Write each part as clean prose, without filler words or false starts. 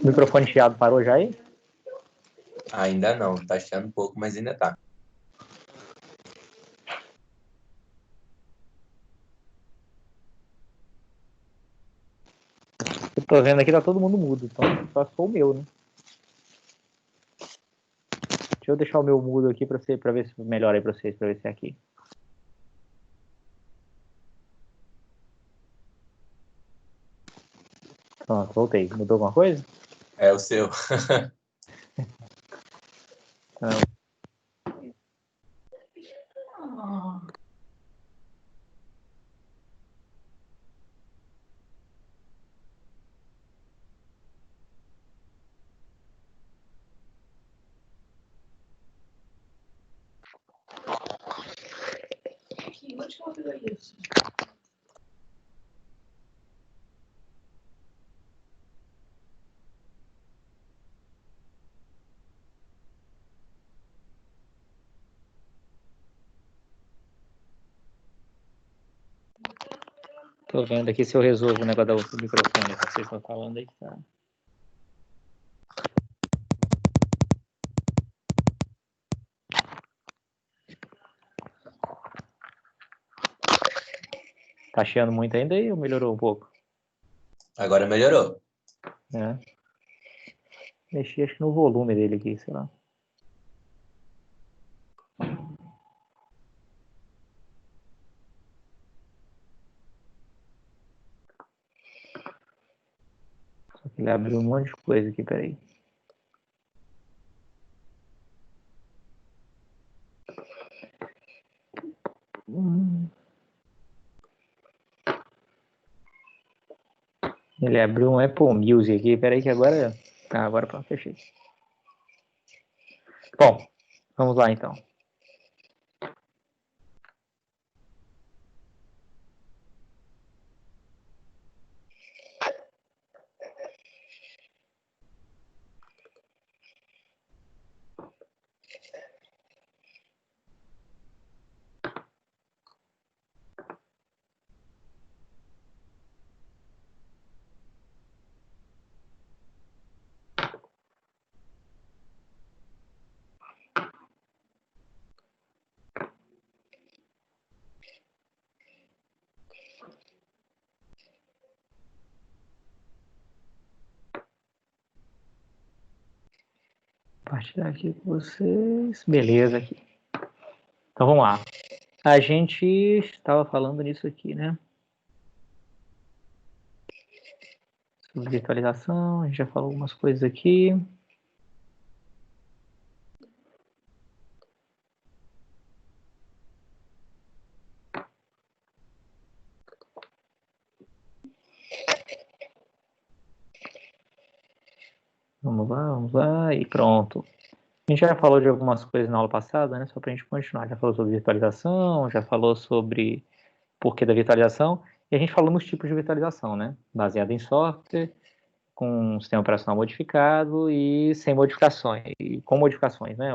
O microfone chiado parou já aí? Ainda não, tá chiando um pouco, mas ainda tá. Eu tô vendo aqui, tá todo mundo mudo, então só sou o meu, né? Deixa eu deixar o meu mudo aqui pra ver se melhora aí pra vocês, pra ver se é aqui. Pronto, voltei. Mudou alguma coisa? É o seu. Não. Onde que ela pegou isso? Tô vendo aqui se eu resolvo o negócio do microfone que vocês estão falando aí. Tá. Tá chiando muito ainda aí ou melhorou um pouco? Agora melhorou. É. Mexi acho que no volume dele aqui, sei lá. Só que ele abriu um monte de coisa aqui, peraí. Ele abriu um Apple Music aqui, peraí que agora... Ah, agora pronto, fechei. Bom, vamos lá então. Compartilhar aqui com vocês. Beleza aqui. Então vamos lá. A gente estava falando nisso aqui, né? Sobre virtualização, a gente já falou algumas coisas aqui. Vamos lá, e pronto. A gente já falou de algumas coisas na aula passada, né? Só para a gente continuar. Já falou sobre virtualização, já falou sobre porquê da virtualização, e a gente falou nos tipos de virtualização, né? Baseado em software, com sistema operacional modificado e sem modificações, e com modificações, né?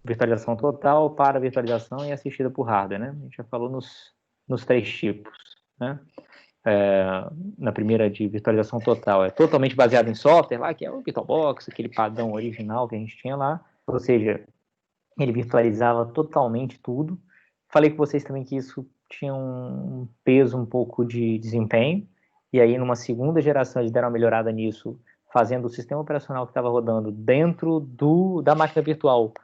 Virtualização total, para virtualização e assistida por hardware, né? A gente já falou nos três tipos, né? Na primeira de virtualização total, é totalmente baseado em software, lá que é o VirtualBox, aquele padrão original que a gente tinha lá, ou seja, ele virtualizava totalmente tudo. Falei com vocês também que isso tinha um peso um pouco de desempenho, e aí numa segunda geração eles deram uma melhorada nisso, fazendo o sistema operacional que estava rodando dentro da máquina virtual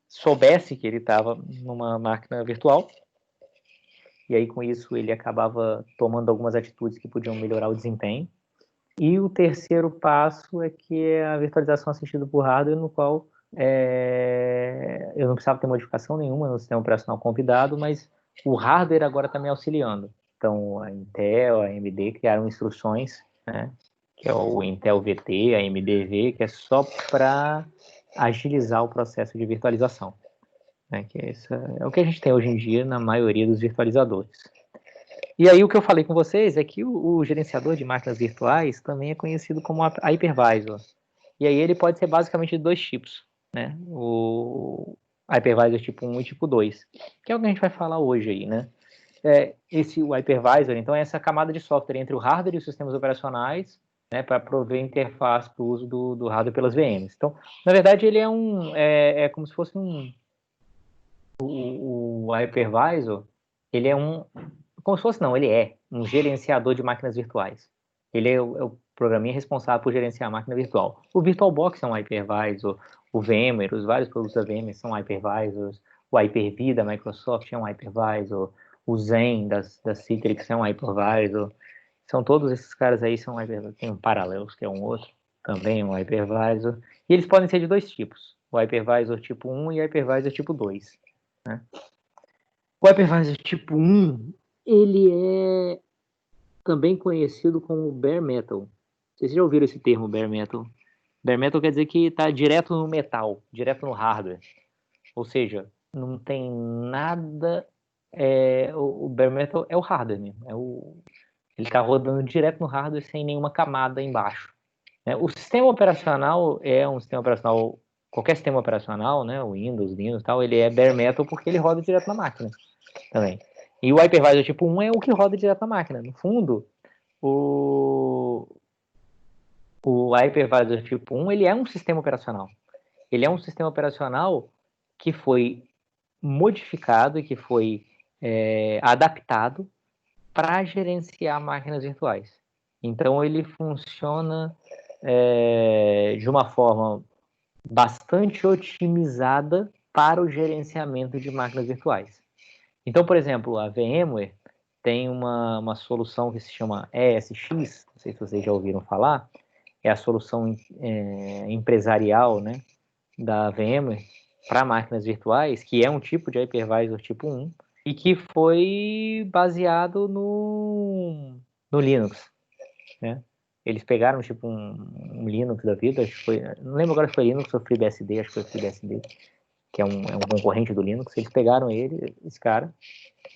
soubesse que ele estava numa máquina virtual, e aí com isso ele acabava tomando algumas atitudes que podiam melhorar o desempenho. E o terceiro passo é que é a virtualização assistida por hardware, no qual eu não precisava ter modificação nenhuma no sistema operacional convidado, mas o hardware agora está me auxiliando. Então a Intel, a AMD criaram instruções, né, que é o Intel VT, a AMD V, que é só para agilizar o processo de virtualização. Né, que é o que a gente tem hoje em dia na maioria dos virtualizadores. E aí o que eu falei com vocês é que o gerenciador de máquinas virtuais também é conhecido como hypervisor. E aí ele pode ser basicamente de dois tipos, né? O hypervisor tipo 1 e tipo 2, que é o que a gente vai falar hoje aí, né? O hypervisor, então, é essa camada de software entre o hardware e os sistemas operacionais, né, para prover interface para o uso do hardware pelas VMs. Então, na verdade, ele é como se fosse o hypervisor, ele é como se fosse não, ele é um gerenciador de máquinas virtuais. Ele é o programinha responsável por gerenciar a máquina virtual. O VirtualBox é um hypervisor, o VMware, os vários produtos da VMware são hypervisors, o Hyper-V da Microsoft é um hypervisor, o Zen da Citrix é um hypervisor. São todos esses caras aí são hypervisors. Tem o Parallels, que é um outro, também um hypervisor. E eles podem ser de dois tipos, o hypervisor tipo 1 e o hypervisor tipo 2. Né? O hypervisor tipo 1, ele é também conhecido como bare metal. Vocês já ouviram esse termo, bare metal? Bare metal quer dizer que está direto no metal, direto no hardware. Ou seja, não tem nada... o bare metal é o hardware mesmo. Ele está rodando direto no hardware sem nenhuma camada embaixo. Né? O sistema operacional é um sistema operacional... Qualquer sistema operacional, né, o Windows, Linux e tal, ele é bare metal porque ele roda direto na máquina também. E o hypervisor tipo 1 é o que roda direto na máquina. No fundo, o hypervisor tipo 1 ele é um sistema operacional. Ele é um sistema operacional que foi modificado e que foi adaptado para gerenciar máquinas virtuais. Então ele funciona de uma forma bastante otimizada para o gerenciamento de máquinas virtuais. Então, por exemplo, a VMware tem uma solução que se chama ESX, não sei se vocês já ouviram falar, é a solução empresarial, né, da VMware para máquinas virtuais, que é um tipo de hypervisor tipo 1, e que foi baseado no Linux. Né? Eles pegaram tipo um Linux da vida, acho que foi, não lembro agora se foi Linux ou FreeBSD, acho que foi FreeBSD, que é um concorrente do Linux. Eles pegaram esse cara,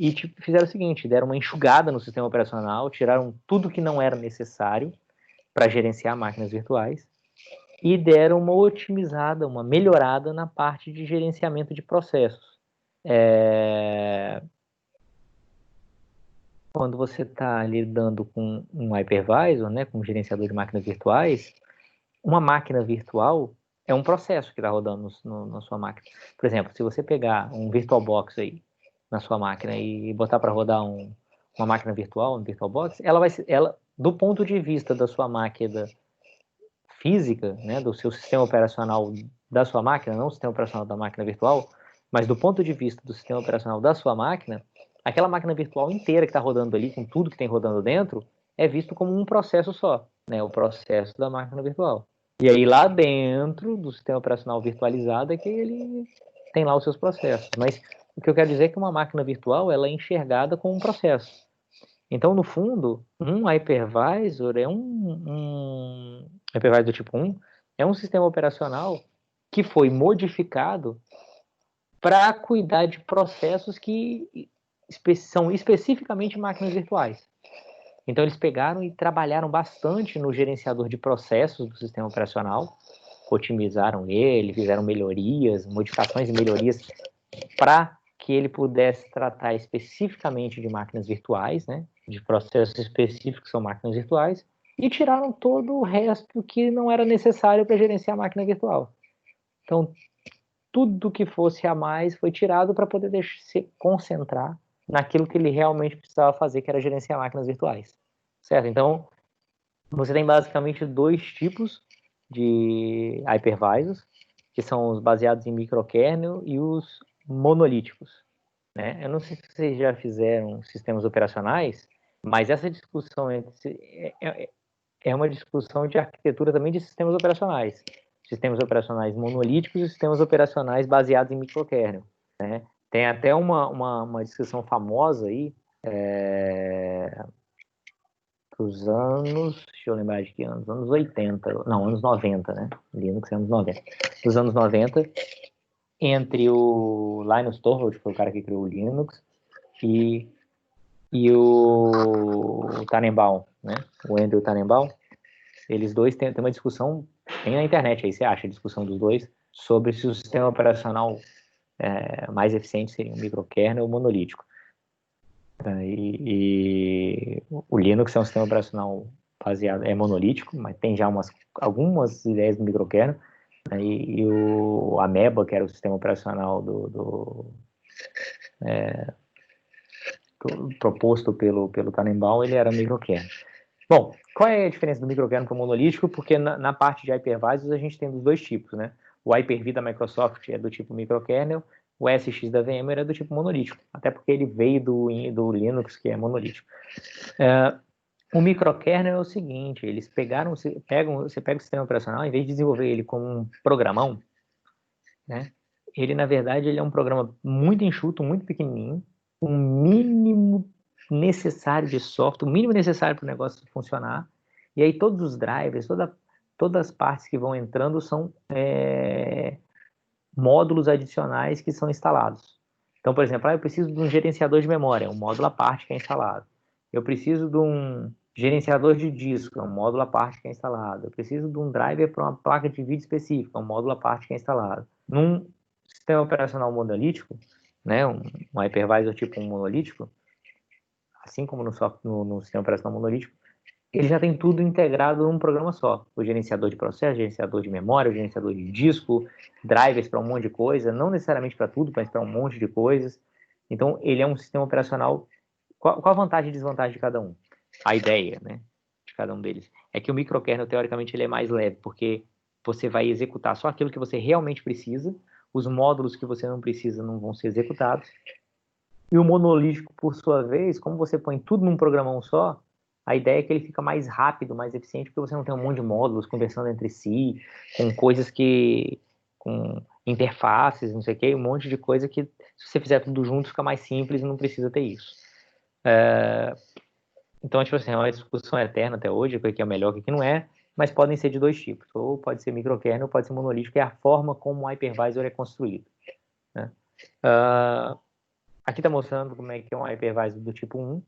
e tipo, fizeram o seguinte, deram uma enxugada no sistema operacional, tiraram tudo que não era necessário para gerenciar máquinas virtuais e deram uma otimizada, uma melhorada na parte de gerenciamento de processos. Quando você está lidando com um hypervisor, né, com um gerenciador de máquinas virtuais, uma máquina virtual é um processo que está rodando na sua máquina. Por exemplo, se você pegar um VirtualBox aí na sua máquina e botar para rodar uma máquina virtual, um VirtualBox, ela, do ponto de vista da sua máquina física, né, do seu sistema operacional da sua máquina, não o sistema operacional da máquina virtual, mas do ponto de vista do sistema operacional da sua máquina, aquela máquina virtual inteira que está rodando ali, com tudo que tem rodando dentro, é visto como um processo só, né, o processo da máquina virtual. E aí lá dentro do sistema operacional virtualizado é que ele tem lá os seus processos. Mas o que eu quero dizer é que uma máquina virtual ela é enxergada como um processo. Então, no fundo, um hypervisor é um hypervisor tipo 1 é um sistema operacional que foi modificado para cuidar de processos que são especificamente máquinas virtuais. Então, eles pegaram e trabalharam bastante no gerenciador de processos do sistema operacional, otimizaram ele, fizeram melhorias, modificações e melhorias para que ele pudesse tratar especificamente de máquinas virtuais, né, de processos específicos que são máquinas virtuais, e tiraram todo o resto que não era necessário para gerenciar a máquina virtual. Então, tudo que fosse a mais foi tirado para poder se concentrar naquilo que ele realmente precisava fazer, que era gerenciar máquinas virtuais. Certo? Então, você tem basicamente dois tipos de hypervisors, que são os baseados em microkernel e os monolíticos. Né? Eu não sei se vocês já fizeram sistemas operacionais, mas essa discussão é uma discussão de arquitetura também de sistemas operacionais. Sistemas operacionais monolíticos e sistemas operacionais baseados em microkernel. Né? Tem até uma discussão famosa aí, dos anos, deixa eu lembrar de que anos, anos 80, não, anos 90, né? Linux é anos 90. Dos anos 90, entre o Linus Torvalds, que foi o cara que criou o Linux, e o Tannenbaum, né? O Andrew Tannenbaum. Eles dois têm uma discussão, tem na internet aí, você acha a discussão dos dois, sobre se o sistema operacional mais eficiente seria um microkernel ou monolítico. E o Linux é um sistema operacional é monolítico, mas tem já algumas ideias do microkernel, né, e o Ameba, que era o sistema operacional proposto pelo Tannenbaum, ele era microkernel. Bom, qual é a diferença do microkernel para o monolítico? Porque na parte de hypervisors a gente tem dos dois tipos, né? O Hyper-V da Microsoft é do tipo microkernel, o SX da VMware é do tipo monolítico, até porque ele veio do Linux, que é monolítico. O microkernel é o seguinte, eles você pega o sistema operacional, em vez de desenvolver ele como um programão, né? Ele, na verdade, ele é um programa muito enxuto, muito pequenininho, o mínimo necessário de software, o mínimo necessário para o negócio funcionar, e aí todos os drivers, todas as partes que vão entrando são módulos adicionais que são instalados. Então, por exemplo, eu preciso de um gerenciador de memória, um módulo à parte que é instalado. Eu preciso de um gerenciador de disco, é um módulo à parte que é instalado. Eu preciso de um driver para uma placa de vídeo específica, um módulo à parte que é instalado. Num sistema operacional monolítico, né, um hypervisor tipo um monolítico, assim como no sistema operacional monolítico, ele já tem tudo integrado num programa só. O gerenciador de processo, gerenciador de memória, o gerenciador de disco, drivers para um monte de coisa, não necessariamente para tudo, mas para um monte de coisas. Então, ele é um sistema operacional. Qual a vantagem e desvantagem de cada um? A ideia, né, de cada um deles é que o microkernel, teoricamente, ele é mais leve, porque você vai executar só aquilo que você realmente precisa, os módulos que você não precisa não vão ser executados. E o monolítico, por sua vez, como você põe tudo num programão só, a ideia é que ele fica mais rápido, mais eficiente, porque você não tem um monte de módulos conversando entre si, com coisas com interfaces, não sei o que, um monte de coisa que, se você fizer tudo junto, fica mais simples e não precisa ter isso. Então, tipo assim, é uma discussão eterna até hoje, o que é melhor, o que não é, mas podem ser de dois tipos. Ou pode ser microkernel, ou pode ser monolítico, é a forma como o hypervisor é construído, né? Aqui está mostrando como é que é um hypervisor do tipo 1,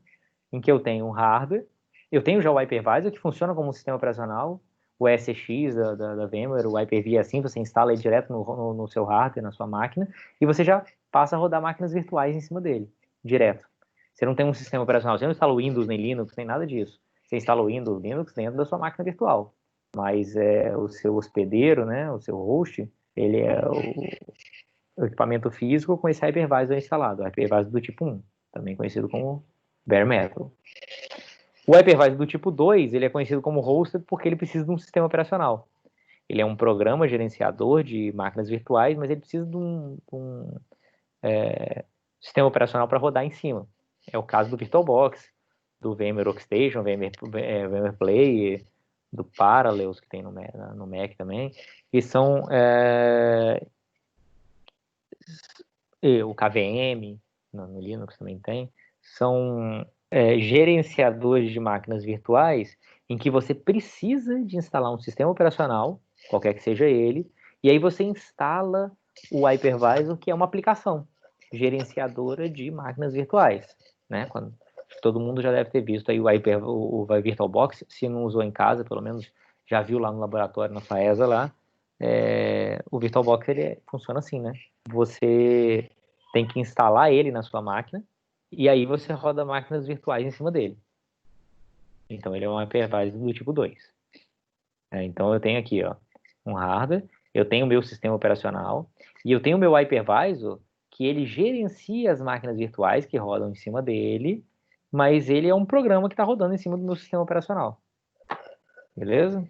em que eu tenho um hardware, eu tenho já o hypervisor, que funciona como um sistema operacional, o SX da VMware, o Hyper-V é assim, você instala ele direto no seu hardware, na sua máquina, e você já passa a rodar máquinas virtuais em cima dele, direto. Você não tem um sistema operacional, você não instala o Windows, nem Linux, nem nada disso. Você instala o Windows, Linux dentro da sua máquina virtual. Mas o seu hospedeiro, né, o seu host, ele é o equipamento físico com esse hypervisor instalado, o hypervisor do tipo 1, também conhecido como bare metal. O hypervisor do tipo 2, ele é conhecido como hosted porque ele precisa de um sistema operacional. Ele é um programa gerenciador de máquinas virtuais, mas ele precisa de um sistema operacional para rodar em cima. É o caso do VirtualBox, do VMware Workstation, VMware Play, do Parallels, que tem no Mac também, que são o KVM, no Linux também tem, são gerenciadores de máquinas virtuais em que você precisa de instalar um sistema operacional, qualquer que seja ele, e aí você instala o hypervisor, que é uma aplicação gerenciadora de máquinas virtuais, né? Todo mundo já deve ter visto aí o VirtualBox, se não usou em casa, pelo menos já viu lá no laboratório, na FAESA lá. O VirtualBox ele funciona assim, né? Você tem que instalar ele na sua máquina e aí você roda máquinas virtuais em cima dele. Então ele é um hypervisor do tipo 2. Então eu tenho aqui um hardware, eu tenho o meu sistema operacional e eu tenho o meu hypervisor que ele gerencia as máquinas virtuais que rodam em cima dele, mas ele é um programa que está rodando em cima do meu sistema operacional. Beleza?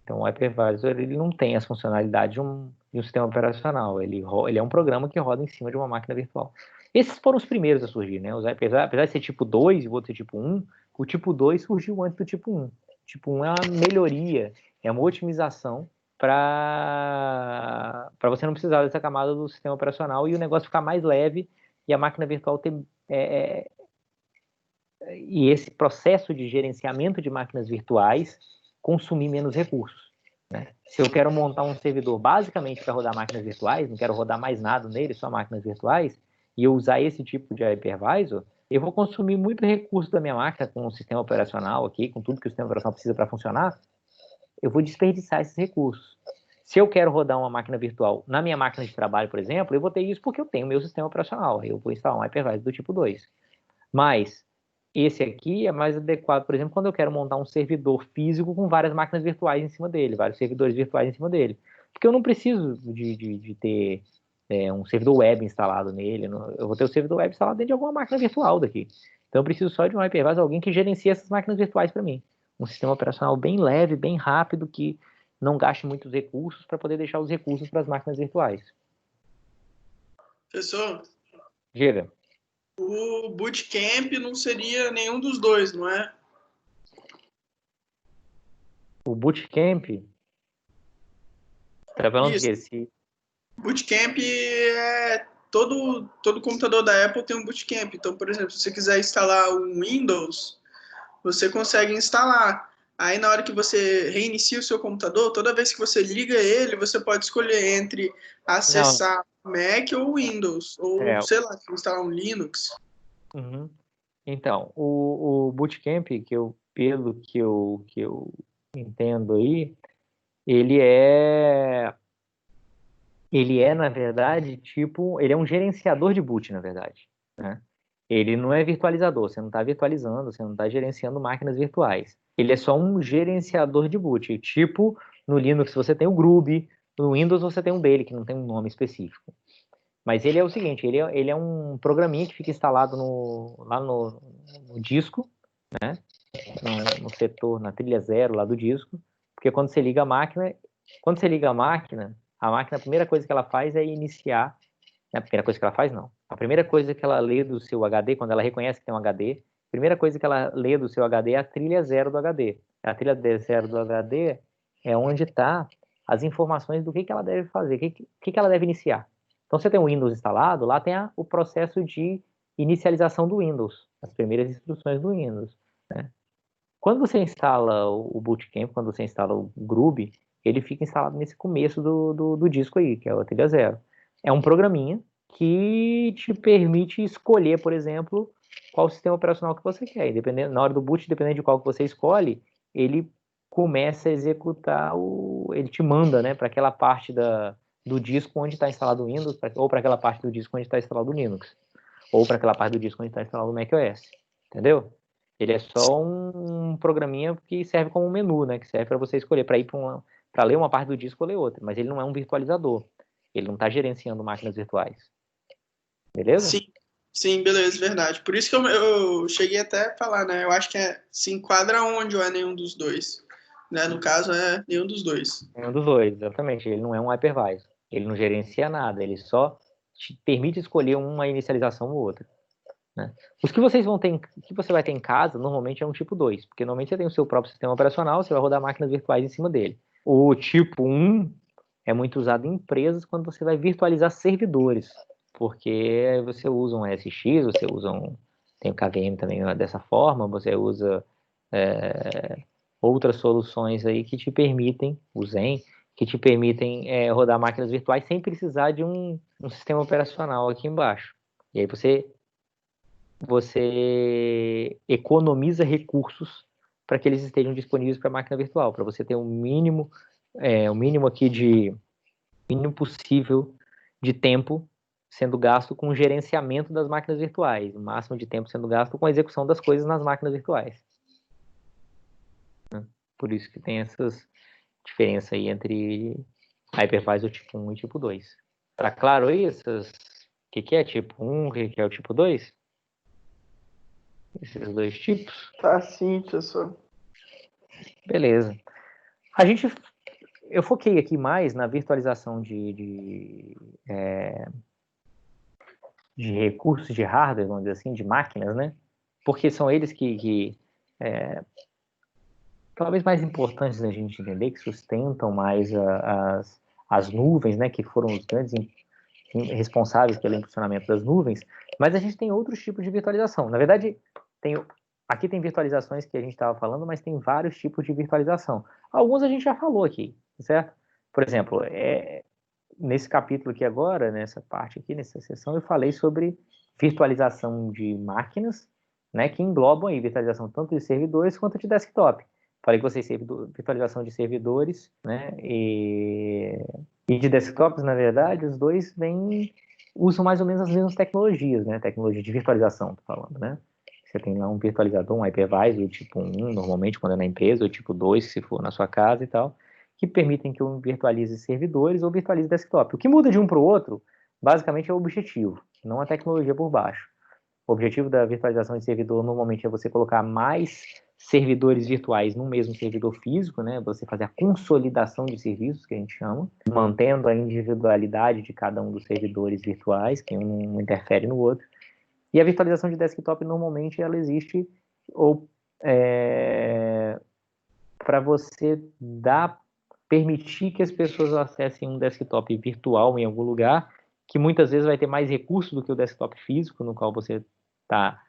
Então o hypervisor ele não tem as funcionalidades de um sistema operacional, ele é um programa que roda em cima de uma máquina virtual. Esses foram os primeiros a surgir, né? Apesar de ser tipo 2 e o outro ser tipo 1, o tipo 2 surgiu antes do tipo 1. O tipo 1 é uma melhoria, é uma otimização para você não precisar dessa camada do sistema operacional e o negócio ficar mais leve e a máquina virtual ter... e esse processo de gerenciamento de máquinas virtuais consumir menos recursos, né? Se eu quero montar um servidor basicamente para rodar máquinas virtuais, não quero rodar mais nada nele, só máquinas virtuais, e eu usar esse tipo de hypervisor, eu vou consumir muito recurso da minha máquina com o sistema operacional aqui, com tudo que o sistema operacional precisa para funcionar, eu vou desperdiçar esses recursos. Se eu quero rodar uma máquina virtual na minha máquina de trabalho, por exemplo, eu vou ter isso porque eu tenho o meu sistema operacional, eu vou instalar um hypervisor do tipo 2. Mas Esse aqui é mais adequado, por exemplo, quando eu quero montar um servidor físico com várias máquinas virtuais em cima dele, vários servidores virtuais em cima dele. Porque eu não preciso de ter um servidor web instalado nele, eu vou ter o servidor web instalado dentro de alguma máquina virtual daqui. Então eu preciso só de um hypervisor, alguém que gerencie essas máquinas virtuais para mim. Um sistema operacional bem leve, bem rápido, que não gaste muitos recursos para poder deixar os recursos para as máquinas virtuais. Professor, Diga. o Bootcamp não seria nenhum dos dois, não é? O Bootcamp, tá falando Isso. que se Bootcamp é todo computador da Apple tem um Bootcamp. Então, por exemplo, se você quiser instalar um Windows, você consegue instalar. Aí, na hora que você reinicia o seu computador, toda vez que você liga ele, você pode escolher entre acessar Mac ou Windows, ou, sei lá, instalar um Linux. Uhum. Então, o Bootcamp, pelo que eu entendo aí, ele é, na verdade, tipo, ele é um gerenciador de boot, na verdade, né? Ele não é virtualizador, você não está virtualizando, você não está gerenciando máquinas virtuais. Ele é só um gerenciador de boot. Tipo, no Linux você tem o Groovy, no Windows você tem um dele, que não tem um nome específico. Mas ele é o seguinte, ele é um programinha que fica instalado lá no disco, né? No setor, na trilha zero lá do disco, porque quando você liga a máquina, a primeira coisa que ela faz é iniciar, a primeira coisa que ela faz, não. A primeira coisa que ela lê do seu HD, quando ela reconhece que tem um HD, a primeira coisa que ela lê do seu HD é a trilha zero do HD. A trilha zero do HD é onde está as informações do que ela deve fazer, o que ela deve iniciar. Então, você tem o Windows instalado, lá tem o processo de inicialização do Windows, as primeiras instruções do Windows, né? Quando você instala o Bootcamp, quando você instala o Groovy, ele fica instalado nesse começo do disco aí, que é a trilha zero. É um programinha que te permite escolher, por exemplo, qual sistema operacional que você quer. E na hora do boot, dependendo de qual que você escolhe, ele começa a executar ele te manda, né, para aquela parte do disco onde está instalado o Windows, ou para aquela parte do disco onde está instalado o Linux, ou para aquela parte do disco onde está instalado o macOS. Entendeu? Ele é só um programinha que serve como um menu, né? Que serve para você escolher para ir para ler uma parte do disco ou ler outra. Mas ele não é um virtualizador. Ele não está gerenciando máquinas virtuais. Beleza? Sim, beleza, verdade. Por isso que eu cheguei até a falar, né? Eu acho que se enquadra onde ou é nenhum dos dois. Né? No caso, é nenhum dos dois. Nenhum dos dois, exatamente. Ele não é um hypervisor. Ele não gerencia nada. Ele só te permite escolher uma inicialização ou outra. Né? Os que você vai ter em casa, normalmente é um tipo 2, porque normalmente você tem o seu próprio sistema operacional, você vai rodar máquinas virtuais em cima dele. O tipo 1 é muito usado em empresas quando você vai virtualizar servidores, porque você usa um SX, tem o KVM também dessa forma, você usa outras soluções aí que te permitem, o Zen, que te permitem rodar máquinas virtuais sem precisar de um sistema operacional aqui embaixo. E aí você economiza recursos para que eles estejam disponíveis para a máquina virtual, para você ter o mínimo possível de tempo sendo gasto com o gerenciamento das máquinas virtuais, o máximo de tempo sendo gasto com a execução das coisas nas máquinas virtuais. Por isso que tem essas diferenças aí entre hypervisor tipo 1 e tipo 2. Tá claro aí o que é tipo 1, o que é o tipo 2? Esses dois tipos? Tá sim, professor. Beleza. Eu foquei aqui mais na virtualização de recursos de hardware, vamos dizer assim, de máquinas, né? Porque são eles que talvez mais importantes da gente entender, que sustentam mais as nuvens, né? Que foram os grandes responsáveis pelo impulsionamento das nuvens. Mas a gente tem outros tipos de virtualização. Na verdade, aqui tem virtualizações que a gente estava falando, mas tem vários tipos de virtualização. Alguns a gente já falou aqui, certo? Por exemplo, nesse capítulo aqui agora, nessa parte aqui, nessa sessão, eu falei sobre virtualização de máquinas, né, que englobam aí virtualização tanto de servidores quanto de desktop. Falei que vocês virtualização de servidores, né, e de desktops, na verdade, os dois usam mais ou menos as mesmas tecnologias, né, tecnologia de virtualização, tô falando, né. Você tem lá um virtualizador, um hypervisor tipo 1, normalmente quando é na empresa, ou tipo 2, se for na sua casa e tal, que permitem que eu virtualize servidores ou virtualize desktop. O que muda de um para o outro, basicamente, é o objetivo, não a tecnologia por baixo. O objetivo da virtualização de servidor normalmente é você colocar mais servidores virtuais no mesmo servidor físico, né? Você fazer a consolidação de serviços, que a gente chama, mantendo a individualidade de cada um dos servidores virtuais, que um não interfere no outro. E a virtualização de desktop, normalmente, ela existe para você permitir que as pessoas acessem um desktop virtual em algum lugar, que muitas vezes vai ter mais recursos do que o desktop físico, no qual você está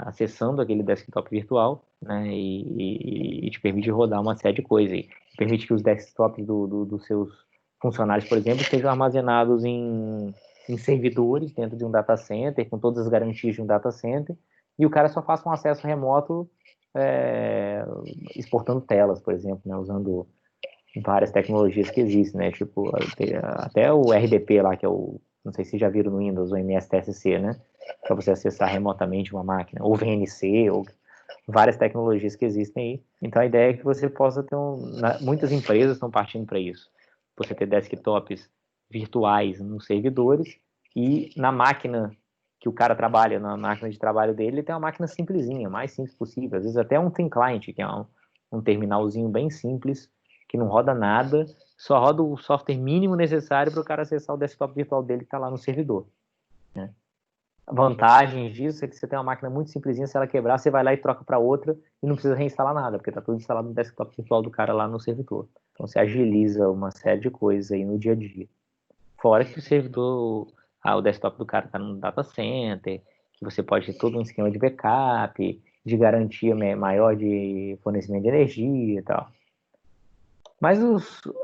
acessando aquele desktop virtual, né, e te permite rodar uma série de coisas. E permite que os desktops dos seus funcionários, por exemplo, sejam armazenados em servidores dentro de um data center, com todas as garantias de um data center, e o cara só faça um acesso remoto exportando telas, por exemplo, né, usando várias tecnologias que existem, né, tipo, até o RDP lá, que é o, não sei se já viram no Windows, o MSTSC, né, para você acessar remotamente uma máquina, ou VNC, ou várias tecnologias que existem aí. Então a ideia é que você possa ter muitas empresas estão partindo para isso. Você ter desktops virtuais nos servidores e na máquina que o cara trabalha, na máquina de trabalho dele, ele tem uma máquina simplesinha, mais simples possível. Às vezes até um thin client, que é um terminalzinho bem simples, que não roda nada, só roda o software mínimo necessário para o cara acessar o desktop virtual dele que está lá no servidor, né? Vantagens disso é que você tem uma máquina muito simplesinha, se ela quebrar, você vai lá e troca para outra e não precisa reinstalar nada, porque está tudo instalado no desktop virtual do cara lá no servidor. Então você agiliza uma série de coisas aí no dia a dia. Fora que o servidor, o desktop do cara está no data center, que você pode ter todo um esquema de backup, de garantia maior de fornecimento de energia e tal. Mas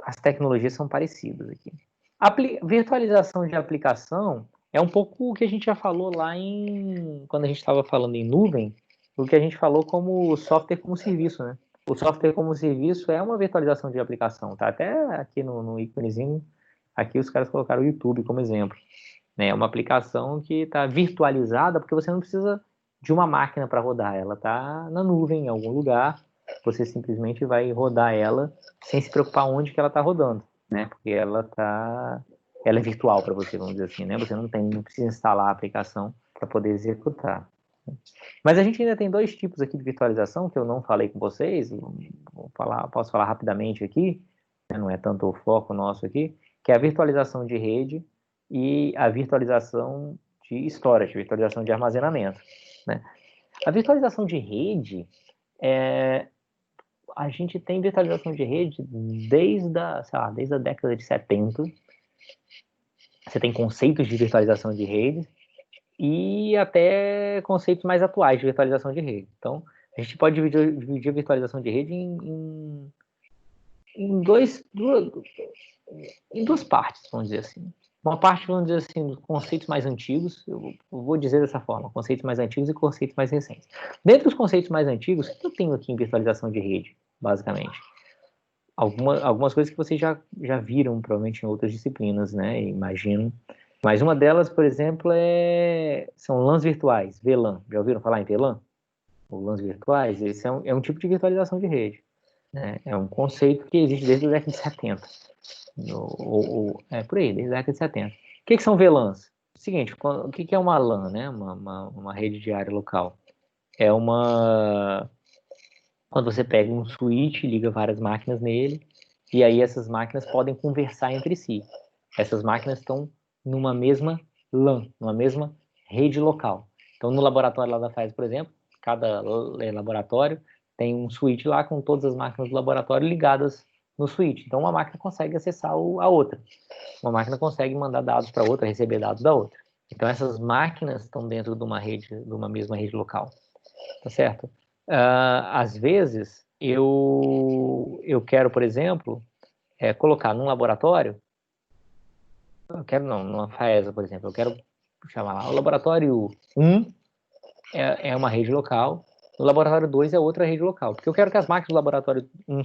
as tecnologias são parecidas aqui. Virtualização de aplicação é um pouco o que a gente já falou lá quando a gente estava falando em nuvem, o que a gente falou como software como serviço, né? O software como serviço é uma virtualização de aplicação, tá? Até aqui no íconezinho, aqui os caras colocaram o YouTube como exemplo, né? É uma aplicação que está virtualizada porque você não precisa de uma máquina para rodar, ela está na nuvem em algum lugar, você simplesmente vai rodar ela sem se preocupar onde que ela está rodando, né? Porque ela é virtual para você, vamos dizer assim, né? Você não precisa instalar a aplicação para poder executar. Mas a gente ainda tem dois tipos aqui de virtualização que eu não falei com vocês, posso falar rapidamente aqui, né? Não é tanto o foco nosso aqui, que é a virtualização de rede e a virtualização de storage, virtualização de armazenamento, né? A virtualização de rede a gente tem virtualização de rede desde a década de 70. Você tem conceitos de virtualização de rede e até conceitos mais atuais de virtualização de rede. Então, a gente pode dividir a virtualização de rede em duas partes, vamos dizer assim. Uma parte, vamos dizer assim, dos conceitos mais antigos, eu vou dizer dessa forma, conceitos mais antigos e conceitos mais recentes. Dentro dos conceitos mais antigos, o que eu tenho aqui em virtualização de rede, basicamente? Algumas coisas que vocês já viram, provavelmente, em outras disciplinas, né? Imagino. Mas uma delas, por exemplo, são LANs virtuais, VLAN. Já ouviram falar em VLAN? Ou LANs virtuais? Esse é um tipo de virtualização de rede, né? É um conceito que existe desde a década de 70. Por aí, desde a década de 70. O que são VLANs? Seguinte, o que é uma LAN, né? Uma rede de área local. Quando você pega um switch, liga várias máquinas nele, e aí essas máquinas podem conversar entre si. Essas máquinas estão numa mesma LAN, numa mesma rede local. Então, no laboratório lá da FAES, por exemplo, cada laboratório tem um switch lá com todas as máquinas do laboratório ligadas no switch. Então, uma máquina consegue acessar a outra. Uma máquina consegue mandar dados para outra, receber dados da outra. Então, essas máquinas estão dentro de uma mesma rede local. Tá certo? Às vezes, eu quero, por exemplo, colocar num laboratório, numa FAESA, por exemplo, eu quero chamar lá, o laboratório 1 é uma rede local, o laboratório 2 é outra rede local, porque eu quero que as máquinas do laboratório 1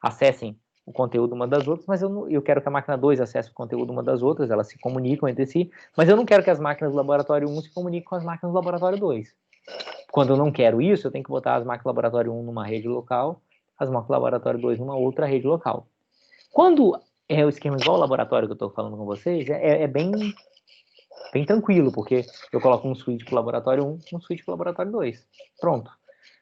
acessem o conteúdo uma das outras, mas eu quero que a máquina 2 acesse o conteúdo uma das outras, elas se comunicam entre si, mas eu não quero que as máquinas do laboratório 1 se comuniquem com as máquinas do laboratório 2. Quando eu não quero isso, eu tenho que botar as máquinas laboratório 1 numa rede local, as máquinas laboratório 2 numa outra rede local. Quando é o esquema igual ao laboratório que eu estou falando com vocês, é bem tranquilo, porque eu coloco um switch para o laboratório 1, um switch para o laboratório 2. Pronto.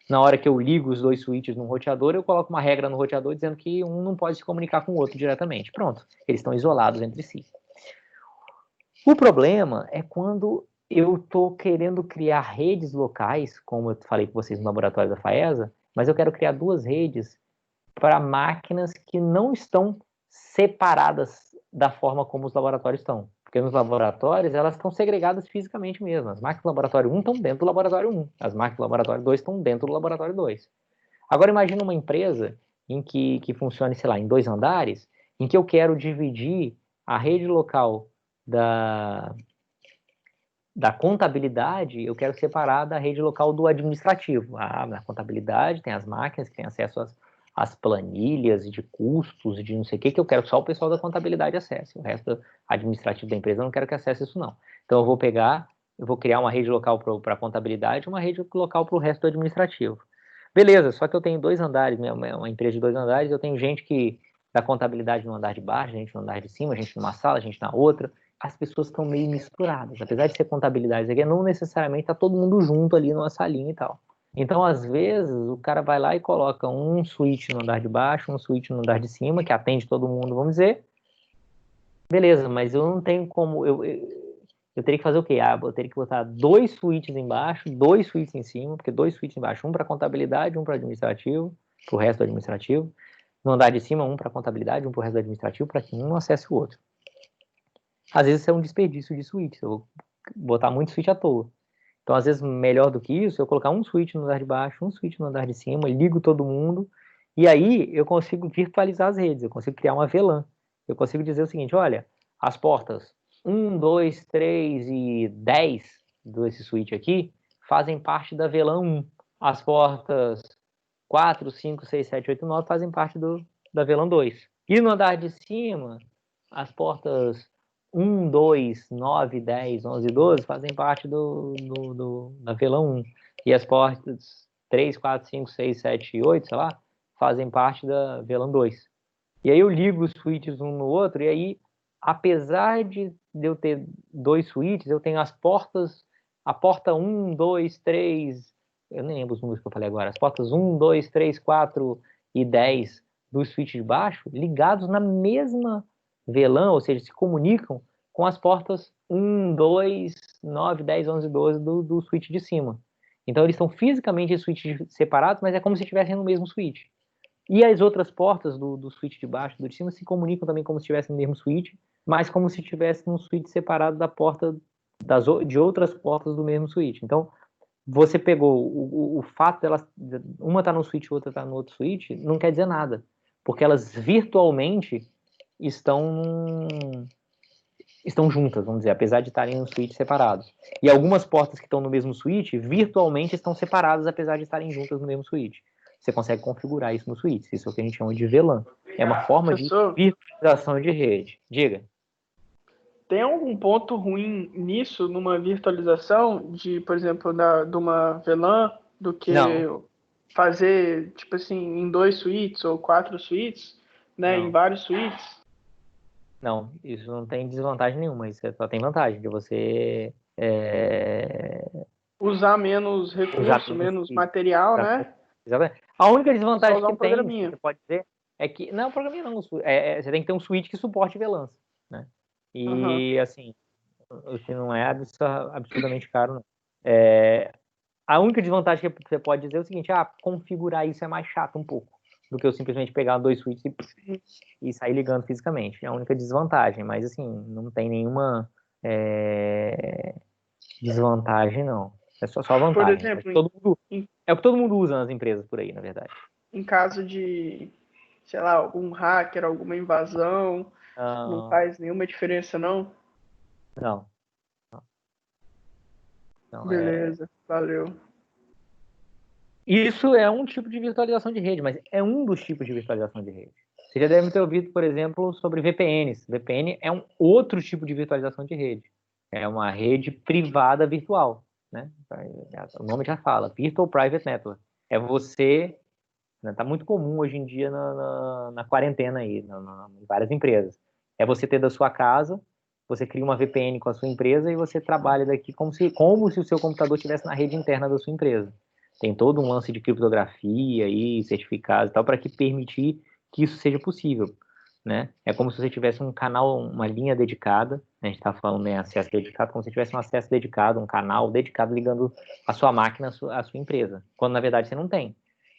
Na hora que eu ligo os dois switches no roteador, eu coloco uma regra no roteador dizendo que um não pode se comunicar com o outro diretamente. Pronto. Eles estão isolados entre si. O problema é quando eu estou querendo criar redes locais, como eu falei com vocês no laboratório da FAESA, mas eu quero criar duas redes para máquinas que não estão separadas da forma como os laboratórios estão. Porque nos laboratórios, elas estão segregadas fisicamente mesmo. As máquinas do laboratório 1 estão dentro do laboratório 1. As máquinas do laboratório 2 estão dentro do laboratório 2. Agora, imagina uma empresa em que funcione, sei lá, em 2 andares, em que eu quero dividir a rede local da contabilidade, eu quero separar da rede local do administrativo. Na contabilidade tem as máquinas que têm acesso às planilhas de custos e de não sei o que eu quero só o pessoal da contabilidade acesse. O resto administrativo da empresa eu não quero que acesse isso, não. Então eu vou criar uma rede local para a contabilidade e uma rede local para o resto do administrativo. Beleza, só que eu tenho 2 andares, uma empresa de 2 andares, eu tenho gente que da contabilidade no andar de baixo, gente no andar de cima, gente numa sala, gente na outra. As pessoas estão meio misturadas. Apesar de ser contabilidade, aqui não necessariamente está todo mundo junto ali numa salinha e tal. Então, às vezes, o cara vai lá e coloca um switch no andar de baixo, um switch no andar de cima, que atende todo mundo, vamos dizer. Beleza, mas eu não tenho como... Eu teria que fazer o quê? Eu teria que botar 2 switches embaixo, 2 switches em cima, porque 2 switches embaixo, um para contabilidade, um para administrativo, para o resto do administrativo. No andar de cima, um para contabilidade, um para o resto do administrativo, para que um não acesse o outro. Às vezes é um desperdício de switch, eu vou botar muito switch à toa. Então, às vezes, melhor do que isso, eu colocar um switch no andar de baixo, um switch no andar de cima, ligo todo mundo, e aí eu consigo virtualizar as redes, eu consigo criar uma VLAN. Eu consigo dizer o seguinte, olha, as portas 1, 2, 3 e 10 desse switch aqui fazem parte da VLAN 1. As portas 4, 5, 6, 7, 8, 9 fazem parte da VLAN 2. E no andar de cima, as portas 1, 2, 9, 10, 11 e 12 fazem parte da VLAN 1. E as portas 3, 4, 5, 6, 7 e 8, sei lá, fazem parte da VLAN 2. E aí eu ligo os switches um no outro, e aí, apesar de eu ter 2 switches, eu tenho as portas, a porta 1, 2, 3, eu nem lembro os números que eu falei agora, as portas 1, 2, 3, 4 e 10 do switch de baixo, ligados na mesma VLAN, ou seja, se comunicam com as portas 1, 2, 9, 10, 11 e 12 do switch de cima. Então, eles são fisicamente switches separados, mas é como se estivessem no mesmo switch. E as outras portas do switch de baixo e do de cima se comunicam também como se estivessem no mesmo switch, mas como se estivesse num switch separado da porta de outras portas do mesmo switch. Então, você pegou o fato delas, uma está no switch e outra está no outro switch, não quer dizer nada, porque elas virtualmente estão juntas, vamos dizer, apesar de estarem em switch separados. E algumas portas que estão no mesmo switch, virtualmente estão separadas, apesar de estarem juntas no mesmo switch. Você consegue configurar isso no switch. Isso é o que a gente chama de VLAN. É uma forma de virtualização de rede. Diga. Tem algum ponto ruim nisso, numa virtualização, de, por exemplo, de uma VLAN, do que Não. fazer, tipo assim, em 2 switches ou 4 switches, né, Não. em vários switches? Não, isso não tem desvantagem nenhuma. Isso só tem vantagem de você Usar menos recurso, menos material, né? Exatamente. A única desvantagem Só usar que um tem, programinha. você pode dizer, é que... Não, programinha não. Você tem que ter um switch que suporte VLANs, né? E, assim, o que não é absurdamente caro, não. A única desvantagem que você pode dizer é o seguinte, configurar isso é mais chato um pouco do que eu simplesmente pegar 2 switches e sair ligando fisicamente. É a única desvantagem, mas, assim, não tem nenhuma desvantagem, não. É só vantagem. Por exemplo, é o que todo mundo usa nas empresas por aí, na verdade. Em caso de, sei lá, algum hacker, alguma invasão, não faz nenhuma diferença, não? Não. Beleza, valeu. Isso é um tipo de virtualização de rede, mas é um dos tipos de virtualização de rede. Você já deve ter ouvido, por exemplo, sobre VPNs. VPN é um outro tipo de virtualização de rede. É uma rede privada virtual. né? O nome já fala, Virtual Private Network. É você, né, tá muito comum hoje em dia na quarentena aí, em várias empresas. É você ter da sua casa, você cria uma VPN com a sua empresa e você trabalha daqui como se o seu computador estivesse na rede interna da sua empresa. Tem todo um lance de criptografia e certificados e tal para que permitir que isso seja possível, né? É como se você tivesse um canal, uma linha dedicada, né? A gente está falando em acesso dedicado, como se tivesse um acesso dedicado, um canal dedicado ligando a sua máquina à sua empresa, quando na verdade você não tem.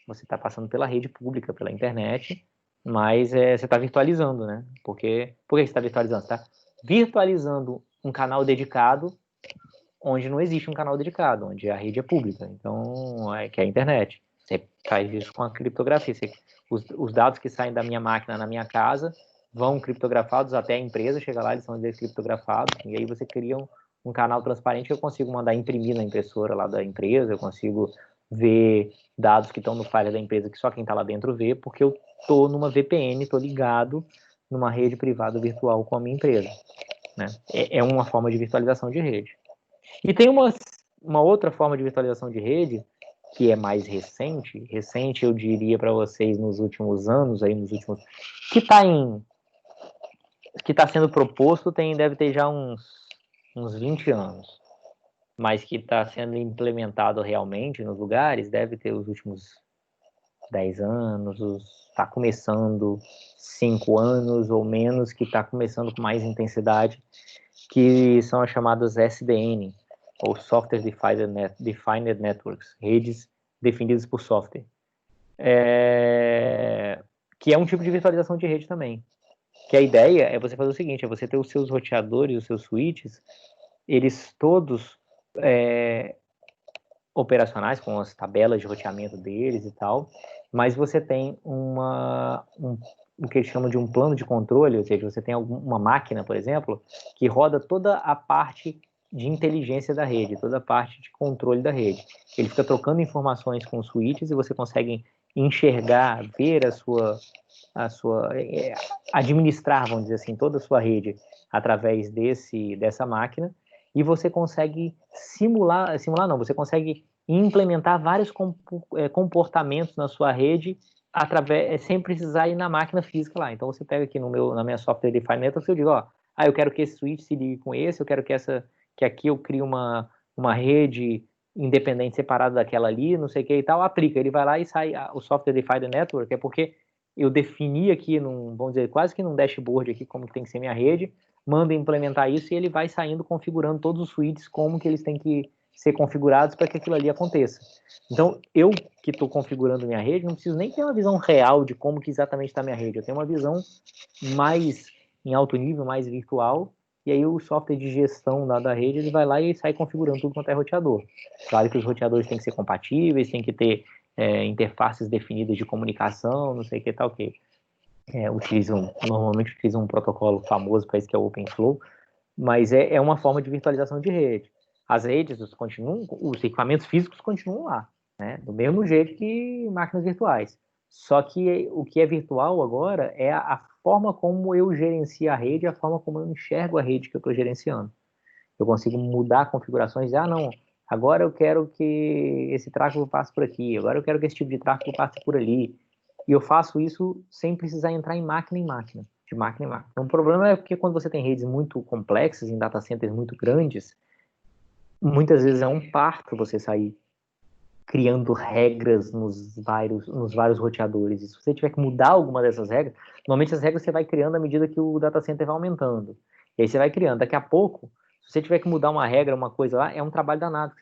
Você está passando pela rede pública, pela internet, mas você está virtualizando, né? Por que você está virtualizando? Você está virtualizando um canal dedicado onde não existe um canal dedicado, onde a rede é pública, então, que é a internet. Você faz isso com a criptografia. Os dados que saem da minha máquina na minha casa vão criptografados até a empresa, chega lá, eles são descriptografados, e aí você cria um canal transparente que eu consigo mandar imprimir na impressora lá da empresa, eu consigo ver dados que estão no file da empresa que só quem está lá dentro vê, porque eu estou numa VPN, estou ligado numa rede privada virtual com a minha empresa, né? É uma forma de virtualização de rede. E tem uma outra forma de virtualização de rede que é mais recente eu diria para vocês nos últimos anos, que está sendo proposto, deve ter já uns 20 anos, mas que está sendo implementado realmente nos lugares, deve ter os últimos 10 anos, está começando 5 anos ou menos, que está começando com mais intensidade, que são as chamadas SDN, ou Software Defined Networks, redes definidas por software. Que é um tipo de virtualização de rede também. Que a ideia é você fazer o seguinte, é você ter os seus roteadores, os seus switches, eles todos operacionais, com as tabelas de roteamento deles e tal, mas você tem o que eles chamam de um plano de controle, ou seja, você tem uma máquina, por exemplo, que roda toda a parte de inteligência da rede, toda a parte de controle da rede. Ele fica trocando informações com os switches e você consegue enxergar, ver administrar, vamos dizer assim, toda a sua rede através dessa máquina, e você consegue simular não, você consegue implementar vários comportamentos na sua rede sem precisar ir na máquina física lá. Então você pega aqui na minha software defined network, eu digo, eu quero que esse switch se ligue com esse, eu quero que aqui eu crie uma rede independente separada daquela ali, não sei o que e tal, aplica, ele vai lá e sai o software defined network, é porque eu defini aqui, vamos dizer, quase que num dashboard aqui, como que tem que ser minha rede, mando implementar isso e ele vai saindo configurando todos os switches, como que eles têm que ser configurados para que aquilo ali aconteça. Então, eu que estou configurando minha rede, não preciso nem ter uma visão real de como que exatamente está minha rede, eu tenho uma visão mais em alto nível, mais virtual, e aí o software de gestão da rede, ele vai lá e sai configurando tudo quanto é roteador. Claro que os roteadores têm que ser compatíveis, tem que ter interfaces definidas de comunicação, não sei o que tal, que normalmente utilizam um protocolo famoso para isso, que é o OpenFlow, mas é uma forma de virtualização de rede. As redes os equipamentos físicos continuam lá, né? Do mesmo jeito que máquinas virtuais. Só que o que é virtual agora é a forma como eu gerencio a rede, a forma como eu enxergo a rede que eu estou gerenciando. Eu consigo mudar configurações, não, agora eu quero que esse tráfego passe por aqui, agora eu quero que esse tipo de tráfego passe por ali. E eu faço isso sem precisar entrar de máquina em máquina. Então, o problema é porque quando você tem redes muito complexas, em data centers muito grandes, muitas vezes é um parto você sair criando regras nos vários roteadores. E se você tiver que mudar alguma dessas regras, normalmente as regras você vai criando à medida que o data center vai aumentando. E aí você vai criando. Daqui a pouco, se você tiver que mudar uma regra, uma coisa lá, é um trabalho danado.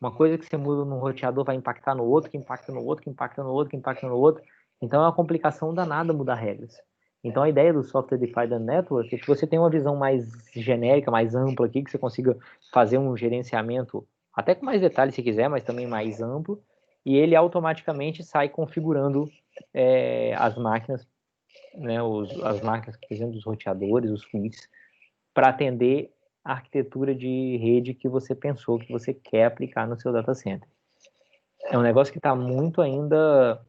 Uma coisa que você muda num roteador vai impactar no outro, que impacta no outro, que impacta no outro, que impacta no outro. Então é uma complicação danada mudar regras. Então a ideia do Software Defined Network é que você tenha uma visão mais genérica, mais ampla aqui, que você consiga fazer um gerenciamento, até com mais detalhes se quiser, mas também mais amplo, e ele automaticamente sai configurando as máquinas, né, as máquinas, por exemplo, os roteadores, os switches, para atender a arquitetura de rede que você pensou, que você quer aplicar no seu data center. É um negócio que está muito ainda...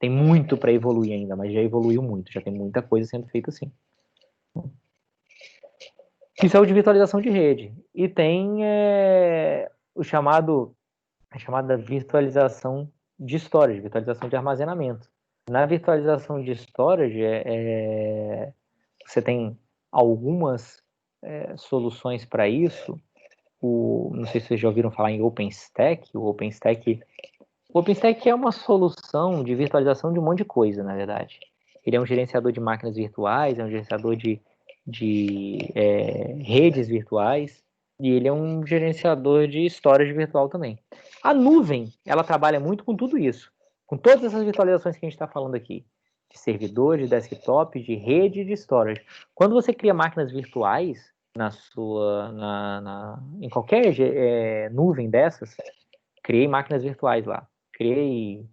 Tem muito para evoluir ainda, mas já evoluiu muito, já tem muita coisa sendo feita assim. Isso é o de virtualização de rede. E tem a chamada virtualização de storage, virtualização de armazenamento. Na virtualização de storage, você tem algumas soluções para isso. Não sei se vocês já ouviram falar em OpenStack. O OpenStack é uma solução de virtualização de um monte de coisa, na verdade. Ele é um gerenciador de máquinas virtuais, é um gerenciador de redes virtuais, e ele é um gerenciador de storage virtual também. A nuvem, ela trabalha muito com tudo isso, com todas essas virtualizações que a gente está falando aqui, de servidor, de desktop, de rede e de storage. Quando você cria máquinas virtuais em qualquer nuvem dessas, criei máquinas virtuais lá. Criei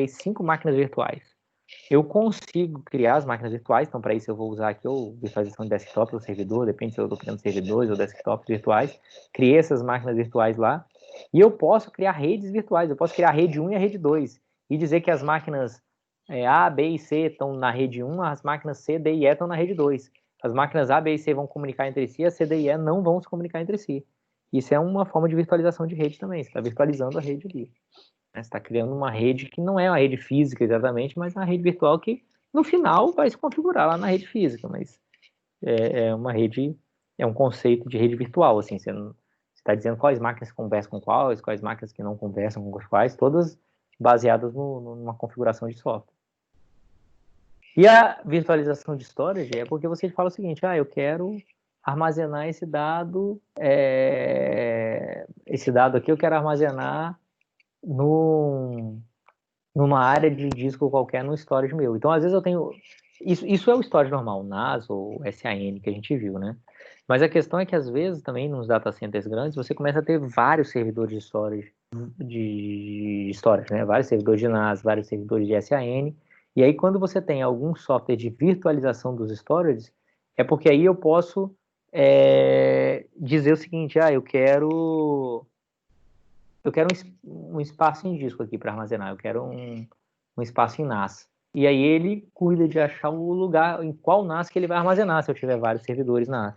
5 máquinas virtuais. Eu consigo criar as máquinas virtuais, então para isso eu vou usar aqui ou virtualização de desktop ou servidor, depende se eu estou criando servidores ou desktops virtuais. Criei essas máquinas virtuais lá e eu posso criar redes virtuais, eu posso criar a rede 1 e a rede 2 e dizer que as máquinas A, B e C estão na rede 1, as máquinas C, D e E estão na rede 2. As máquinas A, B e C vão comunicar entre si, as C, D e E não vão se comunicar entre si. Isso é uma forma de virtualização de rede também, você está virtualizando a rede ali. Você está criando uma rede que não é uma rede física exatamente, mas uma rede virtual que no final vai se configurar lá na rede física, mas uma rede, é um conceito de rede virtual, assim, você está dizendo quais máquinas conversam com quais máquinas que não conversam com quais, todas baseadas numa configuração de software. E a virtualização de storage é porque você fala o seguinte, eu quero armazenar esse dado aqui eu quero armazenar numa área de disco qualquer no storage meu. Então, às vezes eu tenho... Isso é o storage normal, NAS ou SAN que a gente viu, né? Mas a questão é que, às vezes, também nos data centers grandes, você começa a ter vários servidores de storage, né? Vários servidores de NAS, vários servidores de SAN. E aí, quando você tem algum software de virtualização dos storages, é porque aí eu posso dizer o seguinte, eu quero um espaço em disco aqui para armazenar, eu quero um espaço em NAS. E aí ele cuida de achar o lugar em qual NAS que ele vai armazenar, se eu tiver vários servidores NAS.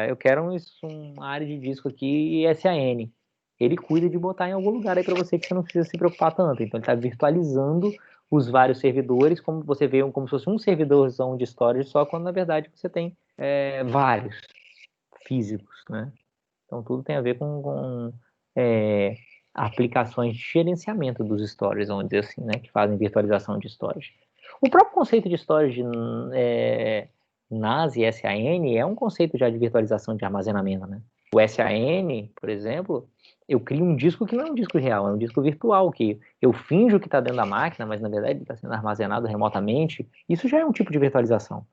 Eu quero uma área de disco aqui SAN. Ele cuida de botar em algum lugar aí para você que você não precisa se preocupar tanto. Então ele está virtualizando os vários servidores, como você vê, como se fosse um servidorzão de storage só, quando na verdade você tem vários físicos, né? Então tudo tem a ver com aplicações de gerenciamento dos storages, vamos dizer assim, né, que fazem virtualização de storage. O próprio conceito de storage NAS e SAN é um conceito já de virtualização de armazenamento, né? O SAN, por exemplo, eu crio um disco que não é um disco real, é um disco virtual, que eu finjo que está dentro da máquina, mas na verdade está sendo armazenado remotamente. Isso já é um tipo de virtualização.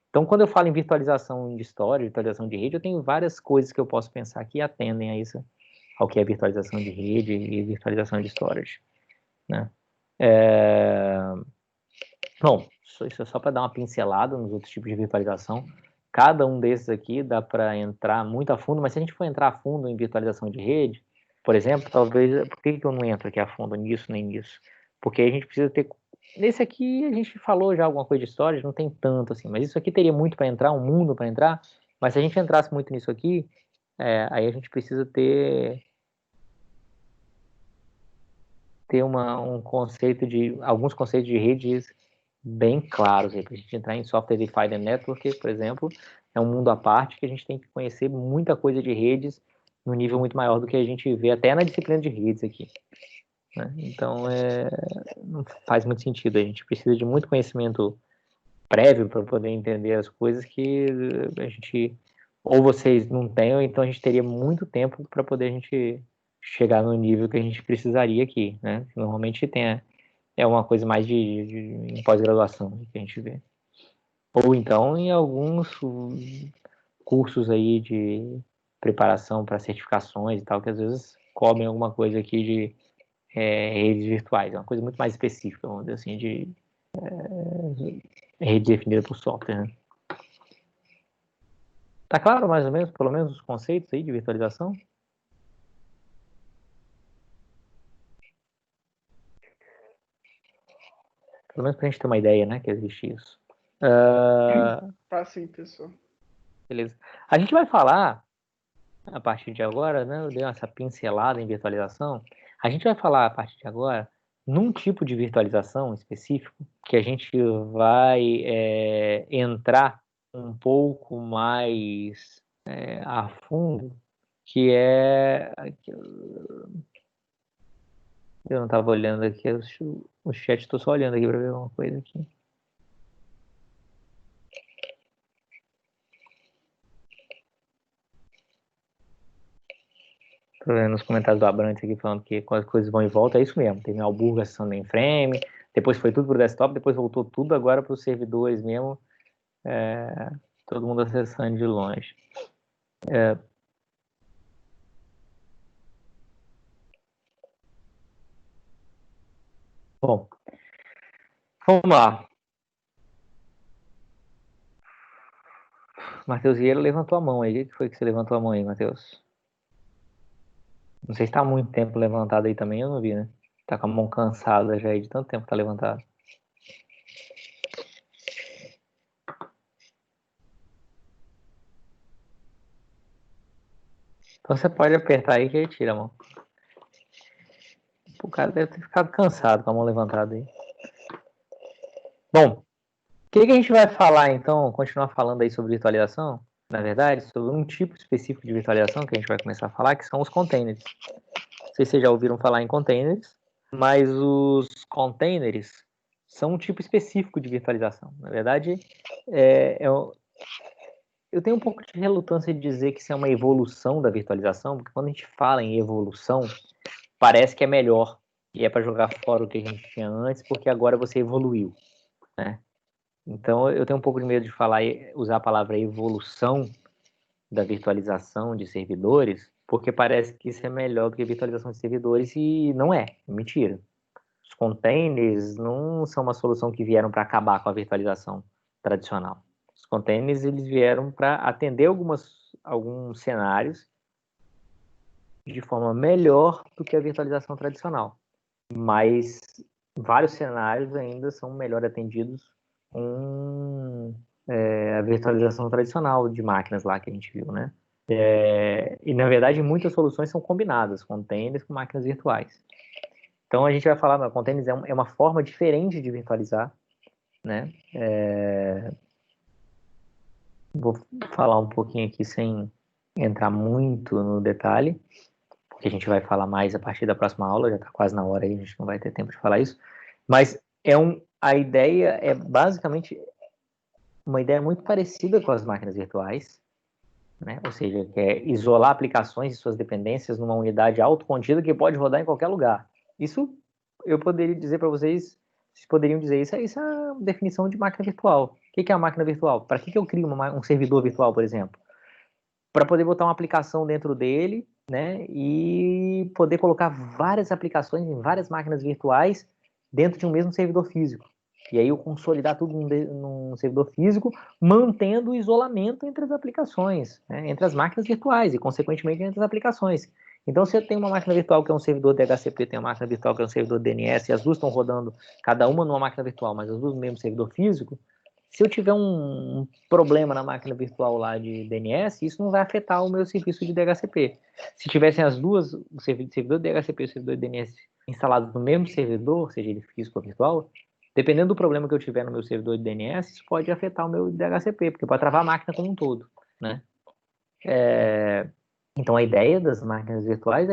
Então, quando eu falo em virtualização de storage, virtualização de rede, eu tenho várias coisas que eu posso pensar que atendem a isso, ao que é virtualização de rede e virtualização de storage, né? Bom, isso é só para dar uma pincelada nos outros tipos de virtualização. Cada um desses aqui dá para entrar muito a fundo, mas se a gente for entrar a fundo em virtualização de rede, por exemplo, talvez... Por que eu não entro aqui a fundo nisso nem nisso? Porque a gente precisa ter... Nesse aqui a gente falou já alguma coisa de storage, não tem tanto assim, mas isso aqui teria muito para entrar, um mundo para entrar, mas se a gente entrasse muito nisso aqui, aí a gente precisa ter alguns conceitos de redes bem claros, para a gente entrar em Software Defined Network, por exemplo, é um mundo à parte que a gente tem que conhecer muita coisa de redes no nível muito maior do que a gente vê até na disciplina de redes aqui, né? Então, não faz muito sentido, a gente precisa de muito conhecimento prévio para poder entender as coisas que a gente, ou vocês não têm, ou então a gente teria muito tempo para poder a gente chegar no nível que a gente precisaria aqui, né? Normalmente é uma coisa mais em pós-graduação que a gente vê. Ou então em alguns cursos aí de preparação para certificações e tal, que às vezes cobrem alguma coisa aqui de redes virtuais, é uma coisa muito mais específica, vamos dizer assim, de rede definida por software, né? Tá claro, mais ou menos, pelo menos, os conceitos aí de virtualização? Pelo menos pra gente ter uma ideia, né, que existe isso. Sim, pessoal. Beleza. A gente vai falar a partir de agora, né? Eu dei essa pincelada em virtualização. A gente vai falar a partir de agora num tipo de virtualização específico que a gente vai entrar um pouco mais a fundo, que é... Eu não estava olhando aqui o chat, estou só olhando aqui para ver uma coisa aqui. Tô vendo os comentários do Abrantes aqui falando que as coisas vão e voltam. É isso mesmo. Tem Alburga acessando mainframe, depois foi tudo para o desktop, depois voltou tudo agora para os servidores mesmo. Todo mundo acessando de longe. Bom, vamos lá. Matheus Vieira levantou a mão aí. O que foi que você levantou a mão aí, Matheus? Não sei se está há muito tempo levantado aí também, eu não vi, né? Tá com a mão cansada já aí de tanto tempo que tá levantado. Então você pode apertar aí que ele tira a mão. O cara deve ter ficado cansado com a mão levantada aí. Bom, o que a gente vai falar então, continuar falando aí sobre virtualização? Na verdade, sobre um tipo específico de virtualização que a gente vai começar a falar, que são os containers. Não sei se vocês já ouviram falar em containers, mas os containers são um tipo específico de virtualização. Na verdade, eu tenho um pouco de relutância de dizer que isso é uma evolução da virtualização, porque quando a gente fala em evolução, parece que é melhor e é para jogar fora o que a gente tinha antes, porque agora você evoluiu, né? Então eu tenho um pouco de medo de usar a palavra evolução da virtualização de servidores, porque parece que isso é melhor do que virtualização de servidores e não é, mentira. Os containers não são uma solução que vieram para acabar com a virtualização tradicional. Os containers eles vieram para atender alguns cenários de forma melhor do que a virtualização tradicional. Mas vários cenários ainda são melhor atendidos com a virtualização tradicional de máquinas lá que a gente viu, né? E, na verdade, muitas soluções são combinadas, containers com máquinas virtuais. Então, a gente vai falar, containers é uma forma diferente de virtualizar, né? Vou falar um pouquinho aqui sem entrar muito no detalhe, porque a gente vai falar mais a partir da próxima aula, já está quase na hora aí, a gente não vai ter tempo de falar isso. Mas a ideia é basicamente uma ideia muito parecida com as máquinas virtuais, né? Ou seja, que é isolar aplicações e suas dependências numa unidade autocontida que pode rodar em qualquer lugar. Isso eu poderia dizer para vocês, vocês poderiam dizer isso é a definição de máquina virtual. O que é a máquina virtual? Para que eu crio um servidor virtual, por exemplo? Para poder botar uma aplicação dentro dele, né, e poder colocar várias aplicações em várias máquinas virtuais dentro de um mesmo servidor físico. E aí eu consolidar tudo num servidor físico, mantendo o isolamento entre as aplicações, né, entre as máquinas virtuais e, consequentemente, entre as aplicações. Então, se eu tenho uma máquina virtual que é um servidor DHCP, tem uma máquina virtual que é um servidor DNS, e as duas estão rodando, cada uma numa máquina virtual, mas as duas no mesmo servidor físico, se eu tiver um problema na máquina virtual lá de DNS, isso não vai afetar o meu serviço de DHCP. Se tivessem as duas, o servidor de DHCP e o servidor de DNS instalados no mesmo servidor, seja ele físico ou virtual, dependendo do problema que eu tiver no meu servidor de DNS, isso pode afetar o meu DHCP, porque pode travar a máquina como um todo, né? Então, a ideia das máquinas virtuais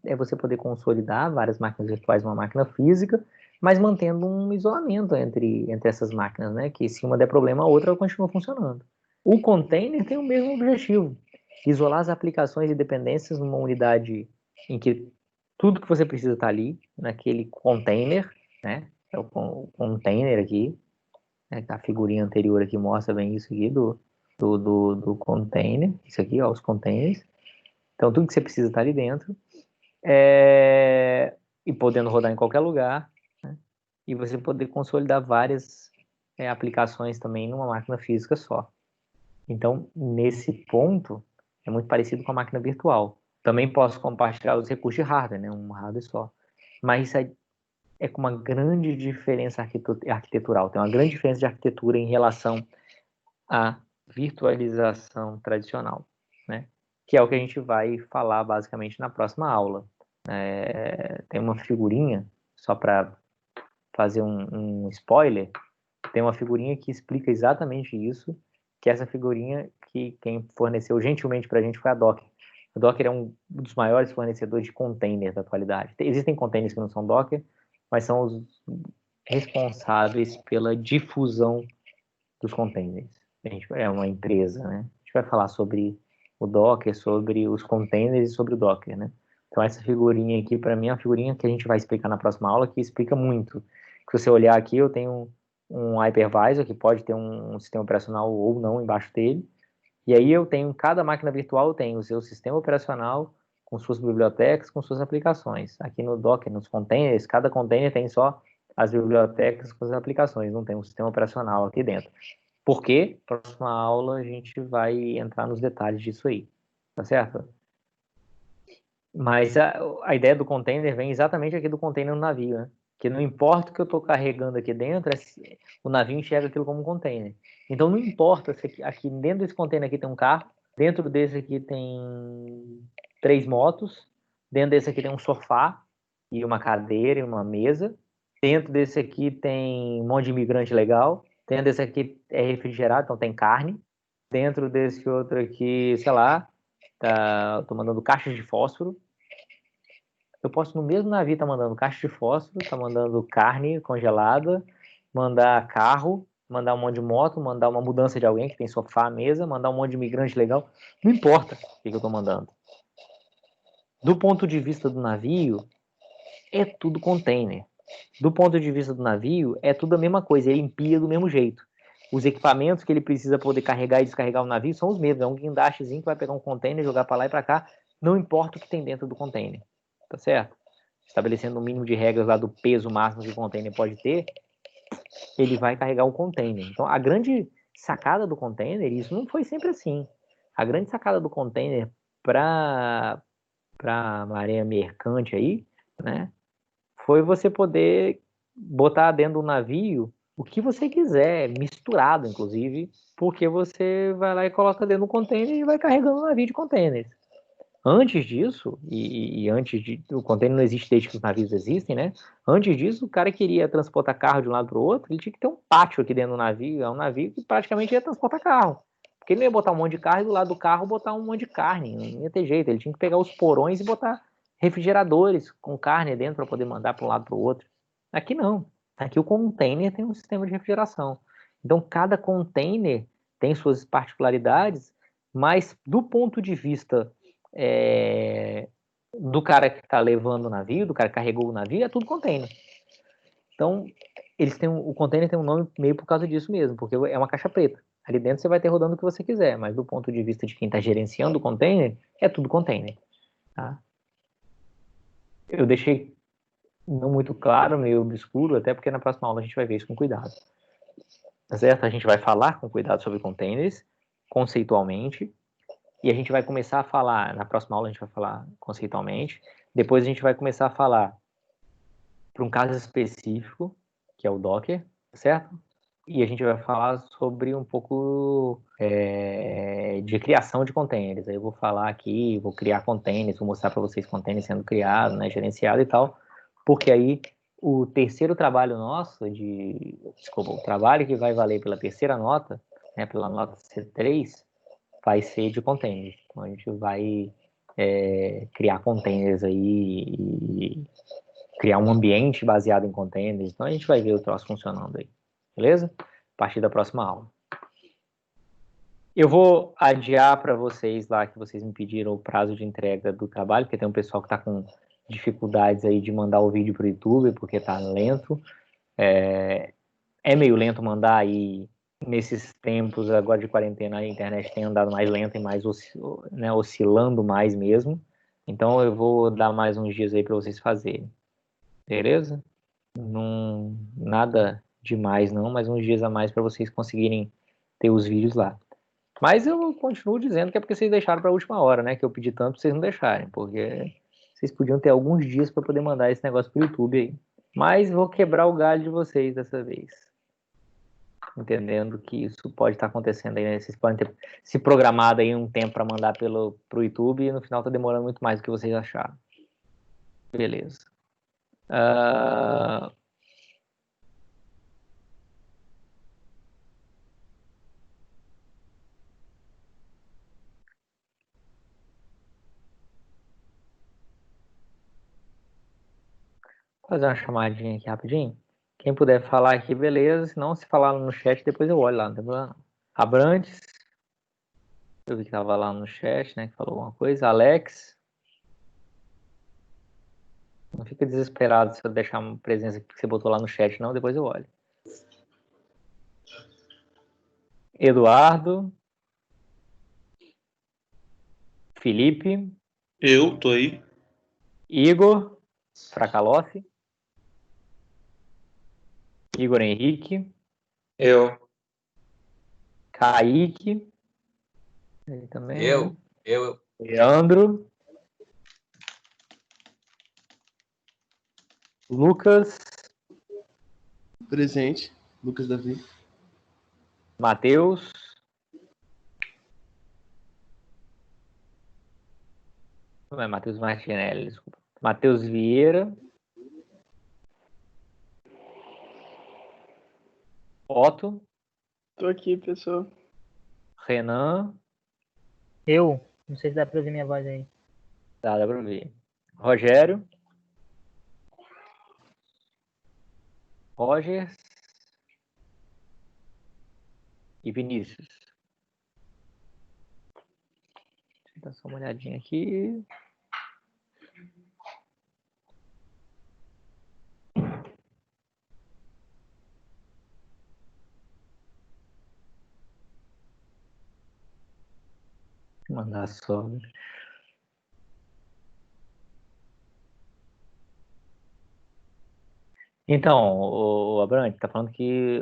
é você poder consolidar várias máquinas virtuais numa máquina física, mas mantendo um isolamento entre essas máquinas, né? Que se uma der problema, a outra continua funcionando. O container tem o mesmo objetivo, isolar as aplicações e dependências numa unidade em que tudo que você precisa está ali, naquele container, né? É o container aqui, né? A figurinha anterior aqui mostra bem isso aqui do container, isso aqui, ó, os containers. Então, tudo que você precisa está ali dentro, e podendo rodar em qualquer lugar, né? E você poder consolidar várias aplicações também numa máquina física só. Então, nesse ponto, é muito parecido com a máquina virtual. Também posso compartilhar os recursos de hardware, né? Um hardware só. Mas isso é com uma grande diferença arquitetural. Tem uma grande diferença de arquitetura em relação à virtualização tradicional, né? que é o que a gente vai falar basicamente na próxima aula. Tem uma figurinha, só para fazer um spoiler, tem uma figurinha que explica exatamente isso, que é essa figurinha que quem forneceu gentilmente para a gente foi a Docker. A Docker é um dos maiores fornecedores de containers da atualidade. Existem containers que não são Docker, mas são os responsáveis pela difusão dos containers. A gente é uma empresa, né? A gente vai falar sobre o Docker, sobre os containers e sobre o Docker, né? Então essa figurinha aqui, para mim, é uma figurinha que a gente vai explicar na próxima aula, que explica muito. Se você olhar aqui, eu tenho um hypervisor, que pode ter um sistema operacional ou não embaixo dele, e aí eu tenho, cada máquina virtual tem o seu sistema operacional, com suas bibliotecas, com suas aplicações. Aqui no Docker, nos containers, cada container tem só as bibliotecas com as aplicações, não tem um sistema operacional aqui dentro. Por quê? Na próxima aula a gente vai entrar nos detalhes disso aí, tá certo? Mas a ideia do container vem exatamente aqui do container no navio, né? Que não importa o que eu estou carregando aqui dentro, o navio enxerga aquilo como um container. Então não importa se aqui dentro desse container aqui tem um carro, dentro desse aqui tem 3 motos, dentro desse aqui tem um sofá e uma cadeira e uma mesa, dentro desse aqui tem um monte de imigrante legal, dentro desse aqui é refrigerado, então tem carne, dentro desse outro aqui, sei lá, tô mandando caixas de fósforo. Eu posso no mesmo navio estar mandando caixa de fósforo, tá mandando carne congelada, mandar carro, mandar um monte de moto, mandar uma mudança de alguém que tem sofá, mesa, mandar um monte de imigrante legal. Não importa o que eu estou mandando. Do ponto de vista do navio, é tudo container. Do ponto de vista do navio, é tudo a mesma coisa, ele empilha do mesmo jeito. Os equipamentos que ele precisa poder carregar e descarregar o navio são os mesmos. É um guindastezinho que vai pegar um container, jogar para lá e para cá. Não importa o que tem dentro do container. Tá certo? Estabelecendo um mínimo de regras lá do peso máximo que o container pode ter, ele vai carregar um container. Então, a grande sacada do container, isso não foi sempre assim. A grande sacada do container para a maré mercante aí, né, foi você poder botar dentro do navio o que você quiser, misturado, inclusive, porque você vai lá e coloca dentro do container e vai carregando o navio de containers. Antes disso, e antes de... O container não existe desde que os navios existem, né? Antes disso, o cara queria transportar carro de um lado para o outro, ele tinha que ter um pátio aqui dentro do navio. É um navio que praticamente ia transportar carro. Porque ele não ia botar um monte de carro e do lado do carro botar um monte de carne. Não ia ter jeito. Ele tinha que pegar os porões e botar refrigeradores com carne dentro para poder mandar para um lado para o outro. Aqui não. Aqui o container tem um sistema de refrigeração. Então, cada container tem suas particularidades, mas do ponto de vista do cara que está levando o navio, do cara que carregou o navio, é tudo container. Então, o container tem um nome meio por causa disso mesmo, porque é uma caixa preta. Ali dentro você vai ter rodando o que você quiser, mas do ponto de vista de quem está gerenciando o container, é tudo container. Tá? Eu deixei não muito claro, meio obscuro, até porque na próxima aula a gente vai ver isso com cuidado. Tá certo? A gente vai falar com cuidado sobre containers, conceitualmente, e a gente vai começar a falar, na próxima aula a gente vai falar conceitualmente, depois a gente vai começar a falar para um caso específico, que é o Docker, certo? E a gente vai falar sobre um pouco de criação de containers. Aí eu vou falar aqui, vou criar containers, vou mostrar para vocês containers sendo criados, né, gerenciado e tal, porque aí o terceiro trabalho nosso, o trabalho que vai valer pela terceira nota, né, pela nota C3, vai ser de containers. Então a gente vai criar containers aí e criar um ambiente baseado em containers. Então a gente vai ver o troço funcionando aí. Beleza? A partir da próxima aula. Eu vou adiar para vocês lá que vocês me pediram o prazo de entrega do trabalho, porque tem um pessoal que está com dificuldades aí de mandar o vídeo para o YouTube, porque está lento. É meio lento mandar aí. Nesses tempos agora de quarentena, a internet tem andado mais lenta e mais oscilando mais mesmo. Então eu vou dar mais uns dias aí para vocês fazerem. Beleza? Não, nada demais não, mas uns dias a mais para vocês conseguirem ter os vídeos lá. Mas eu continuo dizendo que é porque vocês deixaram para a última hora, né? Que eu pedi tanto para vocês não deixarem, porque vocês podiam ter alguns dias para poder mandar esse negócio pro YouTube aí. Mas vou quebrar o galho de vocês dessa vez. entendendo que isso pode estar acontecendo aí, né? Vocês podem ter se programado aí um tempo para mandar pro YouTube e no final tá demorando muito mais do que vocês acharam. Beleza. Vou fazer uma chamadinha aqui rapidinho. Quem puder falar aqui, beleza. Se não, se falar no chat, depois eu olho lá, não tem problema não. Abrantes. Eu vi que tava lá no chat, né? Que falou alguma coisa. Alex. Não fica desesperado se eu deixar uma presença que você botou lá no chat, não. Depois eu olho. Eduardo. Felipe. Eu tô aí. Igor. Fracalossi. Igor Henrique. Eu. Kaique. Ele também. Eu. Leandro. Lucas. Presente. Lucas Davi. Matheus. Não é Matheus Martinelli, desculpa. Matheus Vieira. Otto. Tô aqui, pessoal. Renan. Eu? Não sei se dá pra ouvir minha voz aí. Dá pra ver. Rogério. Rogers. E Vinícius. Deixa eu dar só uma olhadinha aqui. Vou mandar só. Então, o Abrante tá falando que,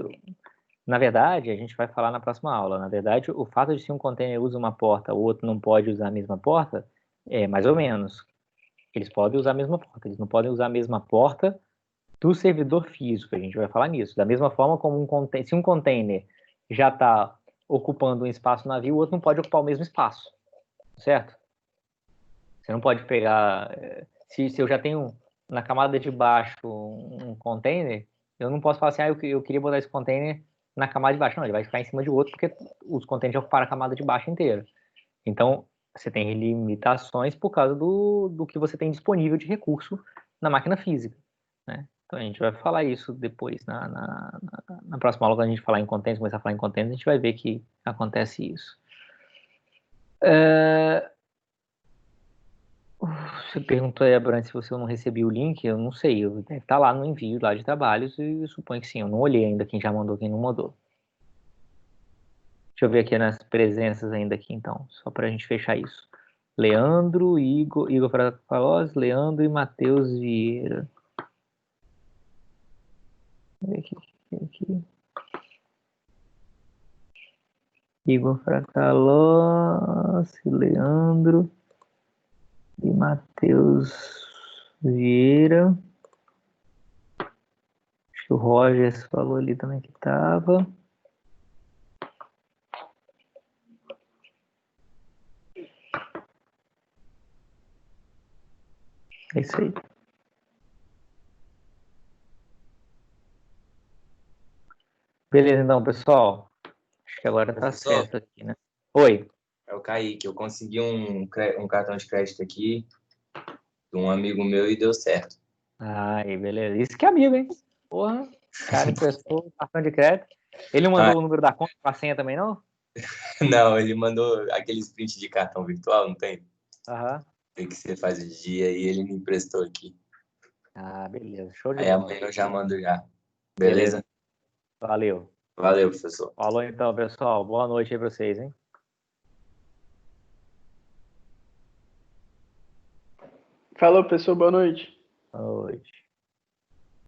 na verdade, a gente vai falar na próxima aula. Na verdade, o fato de se um container usa uma porta, o outro não pode usar a mesma porta, é mais ou menos. Eles podem usar a mesma porta, eles não podem usar a mesma porta do servidor físico. A gente vai falar nisso. Da mesma forma como se um container já está ocupando um espaço no navio, o outro não pode ocupar o mesmo espaço, certo? Você não pode pegar... Se eu já tenho na camada de baixo um container, eu não posso falar assim, eu queria botar esse container na camada de baixo. Não, ele vai ficar em cima de outro, porque os containers já ocuparam a camada de baixo inteira. Então, você tem limitações por causa do que você tem disponível de recurso na máquina física, né? Então, a gente vai falar isso depois, na próxima aula, quando a gente falar em containers, começar a falar em containers, a gente vai ver que acontece isso. Você perguntou aí, Abrante, se você não recebeu o link, eu não sei, deve estar lá no envio lá de trabalhos e eu suponho que sim, eu não olhei ainda quem já mandou, quem não mandou. Deixa eu ver aqui nas presenças ainda aqui, então, só para a gente fechar isso. Leandro, Igor Fracalós, Leandro e Matheus Vieira. Aqui. Igor Fracalós, Leandro e Matheus Vieira. Acho que o Rogers falou ali também que estava. É isso aí. Beleza, então, pessoal. Acho que agora tá Professor? certo aqui, né? Oi. É o Kaique. Eu consegui um cartão de crédito aqui de um amigo meu e deu certo. Aí, beleza. Isso que é amigo, hein? Porra, o cara emprestou o cartão de crédito. Ele não mandou o número da conta com a senha também, não? Não, ele mandou aqueles print de cartão virtual, não tem? Aham. Tem que você faz o dia e ele me emprestou aqui. Ah, beleza. Show de Aí bola. amanhã eu já mando já. Beleza? Valeu. Valeu, professor. Falou então, pessoal. Boa noite aí pra vocês, hein? Falou, pessoal. Boa noite. Boa noite.